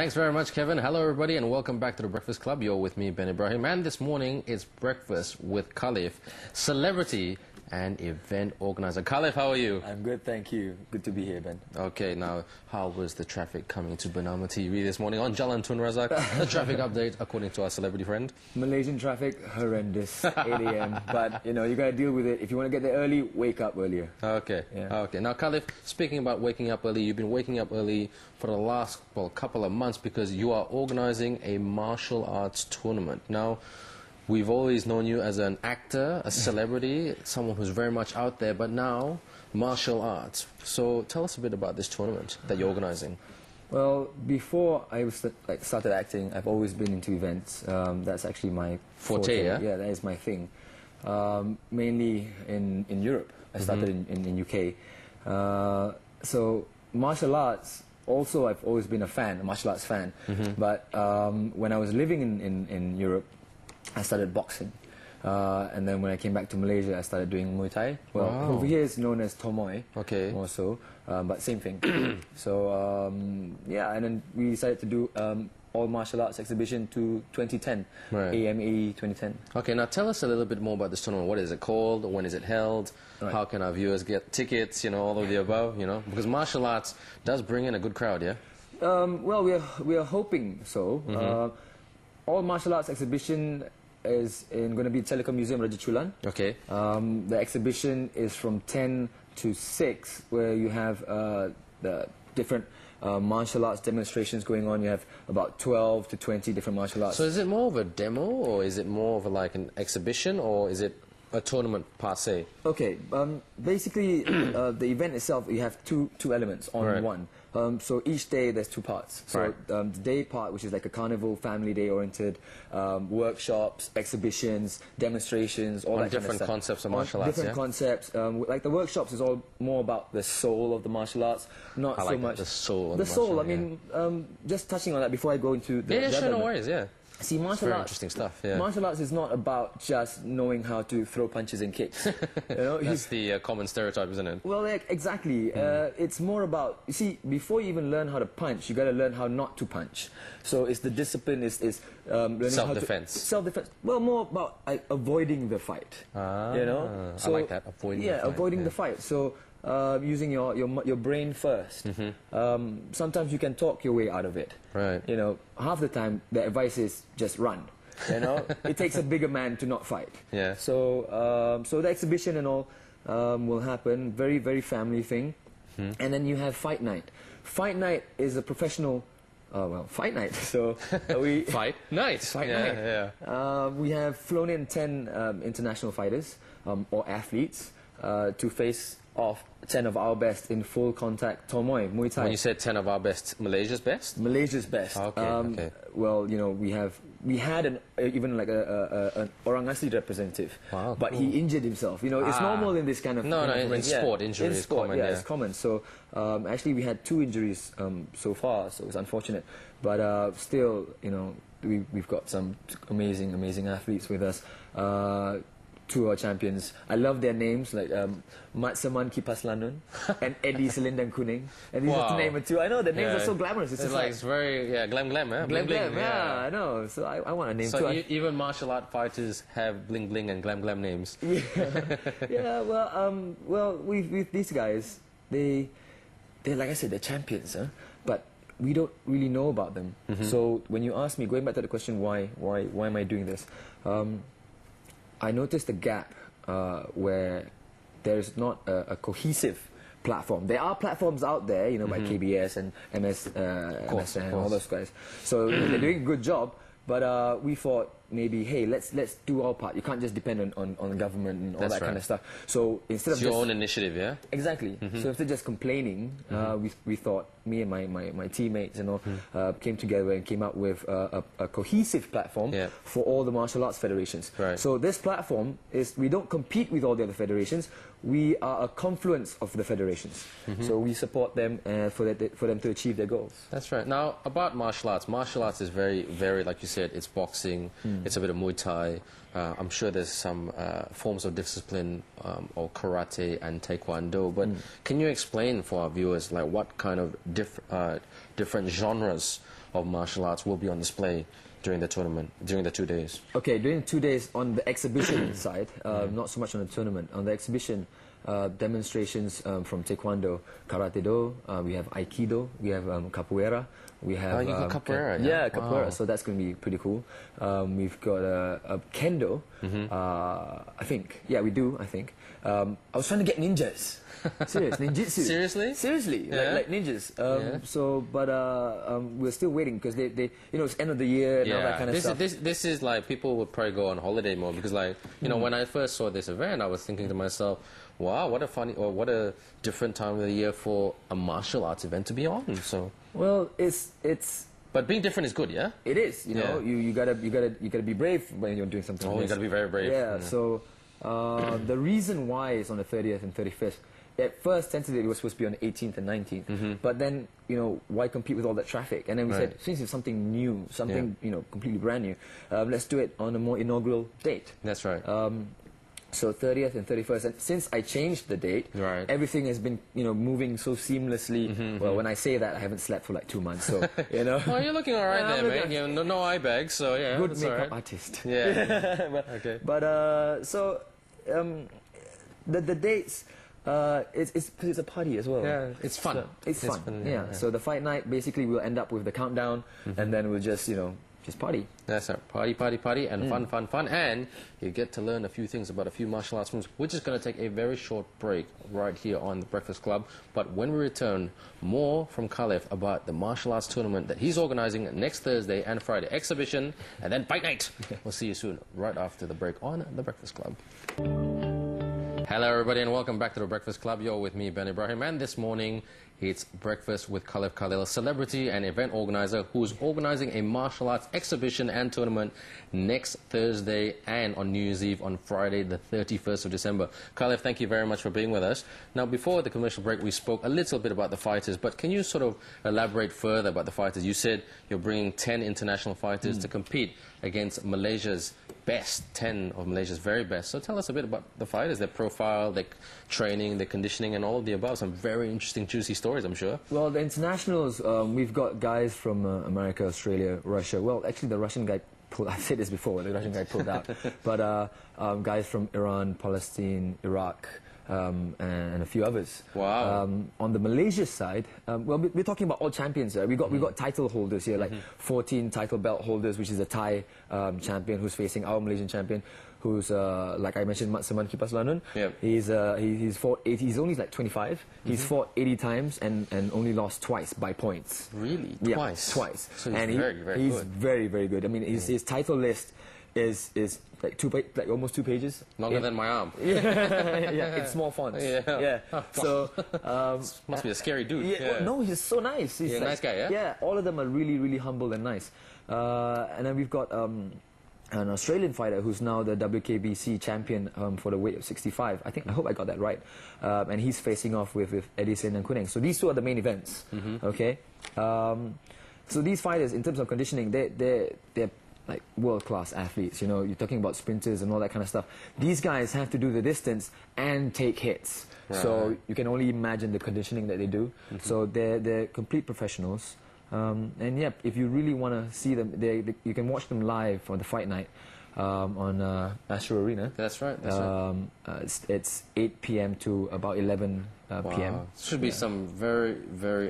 Thanks very much, Kevin. Hello, everybody, and welcome back to the Breakfast Club. You're with me, Ben Ibrahim, and this morning it's breakfast with Khalif, celebrity and event organizer. Khalif, how are you? I'm good, thank you. Good to be here, Ben. Okay, now, how was the traffic coming to Bernama TV this morning on Jalan Tun Razak? The traffic update, according to our celebrity friend. Malaysian traffic, horrendous, 8 a.m. But, you know, you got to deal with it. If you want to get there early, wake up earlier. Okay, Yeah. okay. Now, Khalif, speaking about waking up early, you've been waking up early for the last, well, couple of months because you are organizing a martial arts tournament. Now, we've always known you as an actor, a celebrity, someone who's very much out there, but now, martial arts. So tell us a bit about this tournament that you're organizing. Well, before I started acting, I've always been into events. That's actually my Forte, yeah? Yeah, that is my thing. Mainly in Europe. I started in UK. So martial arts, also I've always been a martial arts fan. But when I was living in Europe, I started boxing. And then when I came back to Malaysia, I started doing Muay Thai. Well, over here it's known as Tomoy, Okay. more so, but same thing. So, yeah, and then we decided to do all martial arts exhibition to 2010, Right. AMAE 2010. Okay, now tell us a little bit more about this tournament. What is it called? When is it held? Right. How can our viewers get tickets, you know, all of the above, you know? Because martial arts does bring in a good crowd, yeah? Well, we are hoping so. All martial arts exhibition is going to be Telecom Museum Raja Chulan. Okay. The exhibition is from 10 to 6, where you have the different martial arts demonstrations going on. You have about 12 to 20 different martial arts. So is it more of a demo, or is it more of like an exhibition, or is it a tournament per se? Okay, basically the event itself, you have two elements on Right. one. So each day there's two parts. So Right. The day part, which is like a carnival, family day oriented, workshops, exhibitions, demonstrations, all On that kind of different stuff. concepts of On martial arts, different yeah? concepts. Like the workshops is all more about the soul of the martial arts, not I so like that, much the soul of The the soul. martial, I mean, just touching on that before I go into the Yeah, the sure, other no element. worries, yeah. See, martial very arts. interesting stuff, yeah. Martial arts is not about just knowing how to throw punches and kicks. You know, That's the common stereotype, isn't it? well, exactly. It's more about, you see, before you even learn how to punch, you got to learn how not to punch. So it's the discipline, is learning Self-defense. how to... Self-defense. Well, more about avoiding the fight. You know? I like that, avoiding the fight, avoiding yeah. the fight. So using your brain first. Sometimes you can talk your way out of it. Right. You know, half the time the advice is just run. You know, it takes a bigger man to not fight. Yeah. So, so the exhibition and all will happen. Very, very family thing. And then you have fight night. Fight night is a professional, well, fight night. So we Fight night. Fight yeah, night. Yeah. We have flown in 10 international fighters or athletes to face off 10 of our best in full contact Tomoy, Muay Thai. When you said 10 of our best, Malaysia's best? Malaysia's best. Okay, okay. Well, you know, we had even like an Orang Asli representative, Wow, but cool. he injured himself. You know, it's normal in this kind of No, kind no, of in event. sport, injury in is sport, common, yeah, yeah. it's common. So actually, we had 2 injuries so far, so it's unfortunate. But still, you know, we've got some amazing athletes with us. 2 of our champions. I love their names, like Mat Saman Kipas Lanun and Eddie Selendang Kuning. And these are to name it 2. I know, the names are so glamorous. It's just like, it's very, yeah, glam, eh? glam, Bling, glam, bling, yeah, I know. So I want a name So too. even martial art fighters have bling bling and glam names. Yeah, well, with these guys, they're like I said, they're champions, huh? But we don't really know about them. So when you ask me, going back to the question, why am I doing this? I noticed a gap where there's not a cohesive platform. There are platforms out there, you know, by KBS and MSN and all those guys. So they're doing a good job. But we thought maybe, hey, let's do our part. You can't just depend on the government and all that kind of stuff. So instead It's of your just own initiative, yeah? Exactly. So instead of just complaining, we thought, me and my teammates and all came together and came up with a cohesive platform for all the martial arts federations. Right. So this platform is, we don't compete with all the other federations. we are a confluence of the federations. So we support them for them to achieve their goals. That's right. Now, about martial arts is very, very, like you said, it's boxing, it's a bit of Muay Thai. I'm sure there's some forms of discipline or karate and taekwondo, but can you explain for our viewers like what kind of different genres of martial arts will be on display during the tournament, during the 2 days? Okay, during the 2 days on the exhibition side, not so much on the tournament. On the exhibition, demonstrations from taekwondo, karate do, we have aikido, we have capoeira, we have... you got capoeira, yeah, capoeira, wow. so that's going to be pretty cool. We've got a kendo, I think. Yeah, we do, I think. I was trying to get ninjas. Serious, ninjutsu. Seriously? Seriously, Yeah. like ninjas. Yeah. So, but we're still waiting because they, you know, it's end of the year and all that kind of stuff. This is like people would probably go on holiday mode because, like, you know, when I first saw this event, I was thinking to myself, wow, what a funny or what a different time of the year for a martial arts event to be on. So, Well, it's but being different is good, yeah. it is. You know, you gotta be brave when you're doing something. Oh, like you this. gotta be very brave. Yeah. So the reason why it's on the 30th and 31st. At first, tentatively, it was supposed to be on the 18th and 19th. But then, you know, why compete with all that traffic? And then we said, since it's something new, something, you know, completely brand new, let's do it on a more inaugural date. That's right. So 30th and 31st. And since I changed the date, everything has been, you know, moving so seamlessly. Well, when I say that, I haven't slept for like 2 months. So, you know. Well, you're looking all right there, mate. You know, no eye bags, so yeah. Good that's makeup all right. artist. Yeah. Okay. But so the dates. It's a party as well. Yeah, it's fun. So, it's fun. Yeah. So the fight night, basically, we'll end up with the countdown, and then we'll just, you know, just party. That's right. Party, and fun. And you get to learn a few things about a few martial arts moves. We're just going to take a very short break right here on The Breakfast Club. But when we return, more from Khalif about the martial arts tournament that he's organizing next Thursday and Friday. Exhibition, and then fight night. We'll see you soon, right after the break on The Breakfast Club. Hello everybody and welcome back to The Breakfast Club. You're with me, Ben Ibrahim, and this morning it's Breakfast with Khalif Khalil, celebrity and event organizer who's organizing a martial arts exhibition and tournament next Thursday and on New Year's Eve on Friday the 31st of December. Khalif, thank you very much for being with us. Now, before the commercial break, we spoke a little bit about the fighters, but can you sort of elaborate further about the fighters? You said you're bringing 10 international fighters to compete against Malaysia's best, 10 of Malaysia's very best. So tell us a bit about the fighters, their profile, their training, their conditioning, and all of the above. Some very interesting, juicy stories, I'm sure. Well, the internationals, we've got guys from America, Australia, Russia. Well, actually, the Russian guy pulled, I've said this before, the Russian guy pulled out. But guys from Iran, Palestine, Iraq, and a few others. Wow. On the Malaysia side, well, we're talking about all champions. We got title holders here, like 14 title belt holders, which is a Thai champion who's facing our Malaysian champion, who's like I mentioned, Matsaman Kipas Lanun. Yep. He's fought 80. He's only like 25. He's fought 80 times and only lost twice by points. Really? Yeah, Twice? Twice. So he's and very, very he's good. very, very good. I mean, his title list is like almost 2 pages. Longer than my arm. Yeah, it's small fonts. Yeah. So Must be a scary dude. yeah. Well, no, he's so nice. He's Yeah, nice guy, yeah? Yeah, all of them are really, really humble and nice. And then we've got an Australian fighter who's now the WKBC champion for the weight of 65. I hope I got that right. And he's facing off with Edison and Kuneng. So these two are the main events. Okay. So these fighters, in terms of conditioning, they're like world-class athletes. You know, you're talking about sprinters and all that kind of stuff. These guys have to do the distance and take hits. Right. So you can only imagine the conditioning that they do. So they're complete professionals. And yeah, if you really want to see them, you can watch them live on the fight night on Astro Arena. That's right. It's 8 p.m. to about 11 p.m. Wow. Should be some very, very